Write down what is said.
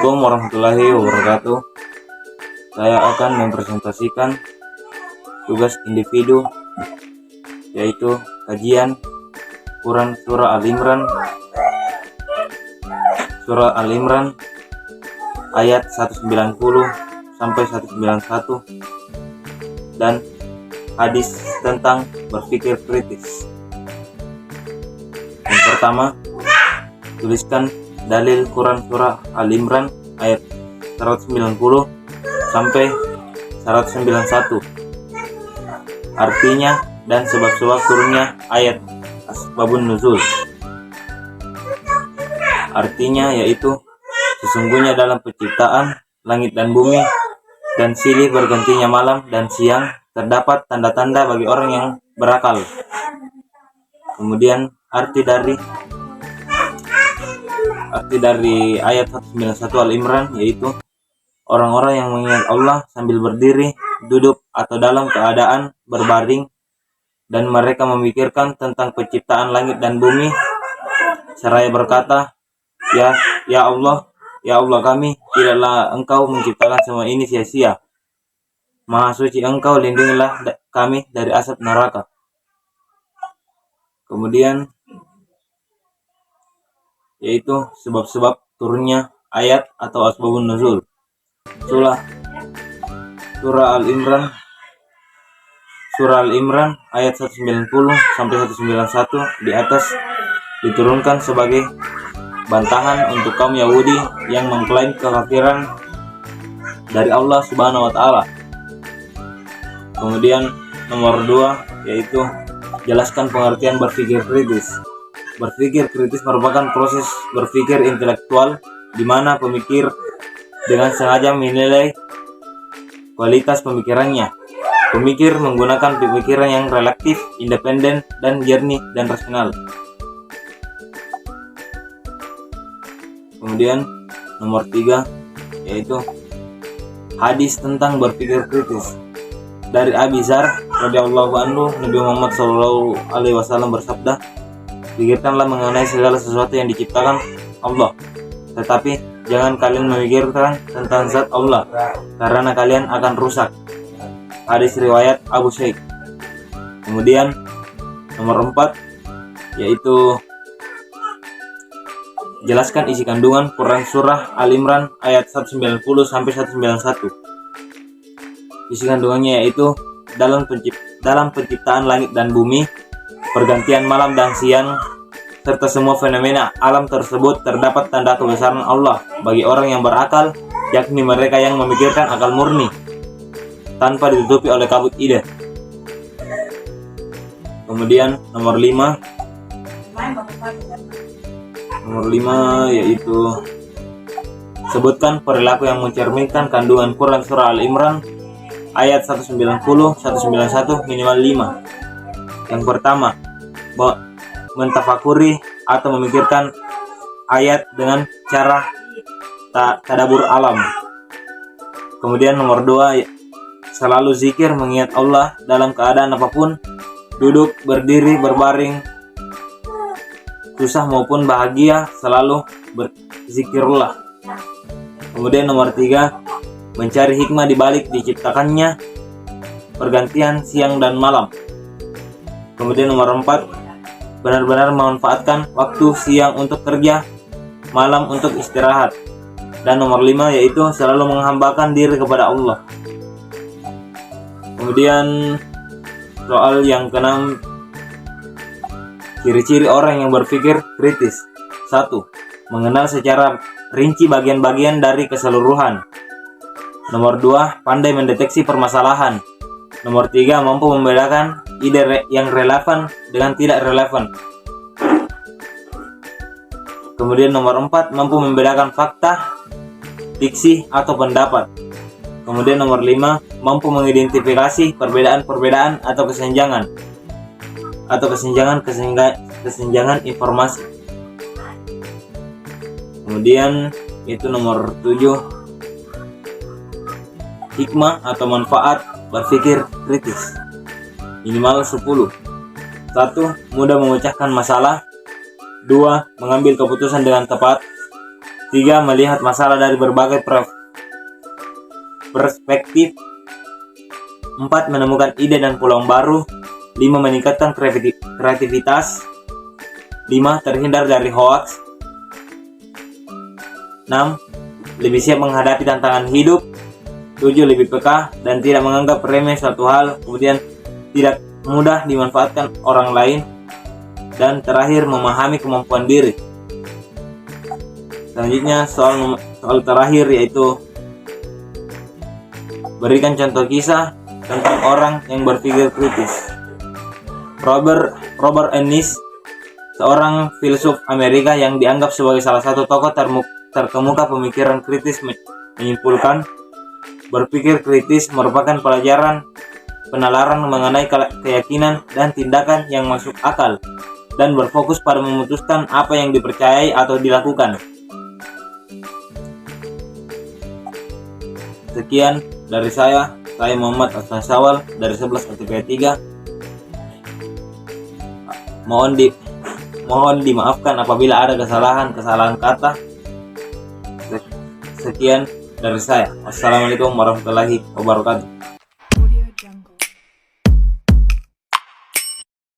Assalamualaikum warahmatullahi wabarakatuh. Saya akan mempresentasikan tugas individu, yaitu kajian Quran Surah Al-Imran ayat 190 sampai 191 dan hadis tentang berpikir kritis. Yang pertama, tuliskan dalil Quran Surah Al-Imran ayat 190 sampai 191, artinya dan sebab-sebab turunnya ayat asbabun nuzul. Artinya yaitu, sesungguhnya dalam penciptaan langit dan bumi dan silih bergantinya malam dan siang terdapat tanda-tanda bagi orang yang berakal. Kemudian arti dari ayat 191 Al-Imran yaitu, orang-orang yang mengingat Allah sambil berdiri, duduk, atau dalam keadaan berbaring, dan mereka memikirkan tentang penciptaan langit dan bumi, seraya berkata, Ya Allah kami, tidaklah Engkau menciptakan semua ini sia-sia. Maha suci Engkau, lindungilah kami dari asap neraka. Kemudian yaitu sebab-sebab turunnya ayat atau asbabun nuzul. Surah Al-Imran ayat 190 sampai 191 di atas diturunkan sebagai bantahan untuk kaum Yahudi yang mengklaim kekafiran dari Allah Subhanahu wa taala. Kemudian nomor 2 yaitu jelaskan pengertian berpikir kritis. Berpikir kritis merupakan proses berpikir intelektual di mana pemikir dengan sengaja menilai kualitas pemikirannya. Pemikir menggunakan pemikiran yang relatif, independen, dan jernih dan rasional. Kemudian nomor 3 yaitu hadis tentang berpikir kritis. Dari Abi Dzar radhiyallahu anhu, Nabi Muhammad SAW bersabda, "Pikirkanlah mengenai segala sesuatu yang diciptakan Allah, tetapi jangan kalian memikirkan tentang zat Allah, karena kalian akan rusak." Hadis riwayat Abu Syekh. Kemudian nomor 4 yaitu jelaskan isi kandungan Quran Surah Al-Imran ayat 190 sampai 191. Isi kandungannya yaitu, dalam penciptaan langit dan bumi, pergantian malam dan siang, serta semua fenomena alam tersebut terdapat tanda kebesaran Allah bagi orang yang berakal, yakni mereka yang memikirkan akal murni tanpa ditutupi oleh kabut ide. Kemudian nomor 5 yaitu sebutkan perilaku yang mencerminkan kandungan Quran Surah Al-Imran ayat 190, 191 minimal 5. Yang pertama, mentafakuri atau memikirkan ayat dengan cara tadabbur alam. Kemudian nomor 2, selalu zikir mengingat Allah dalam keadaan apapun, duduk, berdiri, berbaring, susah maupun bahagia, selalu berzikirullah. Kemudian nomor 3, mencari hikmah di balik diciptakannya pergantian siang dan malam. Kemudian nomor 4, benar-benar memanfaatkan waktu siang untuk kerja, malam untuk istirahat. Dan nomor 5 yaitu selalu menghambakan diri kepada Allah. Kemudian soal yang ke-6, ciri-ciri orang yang berpikir kritis. 1. Mengenal secara rinci bagian-bagian dari keseluruhan. Nomor 2, pandai mendeteksi permasalahan. Nomor 3, mampu membedakan ide yang relevan dengan tidak relevan. Kemudian nomor 4, mampu membedakan fakta, diksi, atau pendapat. Kemudian nomor 5, mampu mengidentifikasi perbedaan-perbedaan atau kesenjangan informasi. Kemudian itu nomor 7, hikmah atau manfaat berpikir kritis minimal 10. 1. Mudah memecahkan masalah. 2. Mengambil keputusan dengan tepat. 3. Melihat masalah dari berbagai perspektif. 4. Menemukan ide dan peluang baru. 5. Meningkatkan kreativitas. 5. Terhindar dari hoaks. 6. Lebih siap menghadapi tantangan hidup. 7. Lebih peka dan tidak menganggap remeh suatu hal, kemudian tidak mudah dimanfaatkan orang lain. Dan terakhir, memahami kemampuan diri. Selanjutnya soal terakhir, yaitu berikan contoh kisah tentang orang yang berpikir kritis. Robert Ennis, seorang filsuf Amerika yang dianggap sebagai salah satu tokoh terkemuka pemikiran kritis, menyimpulkan berpikir kritis merupakan penalaran mengenai keyakinan dan tindakan yang masuk akal dan berfokus pada memutuskan apa yang dipercayai atau dilakukan. Sekian dari saya Muhammad Aslan Syawal dari 11 KTP 3. Mohon dimaafkan apabila ada kesalahan kata. Sekian dari saya. Assalamualaikum warahmatullahi wabarakatuh.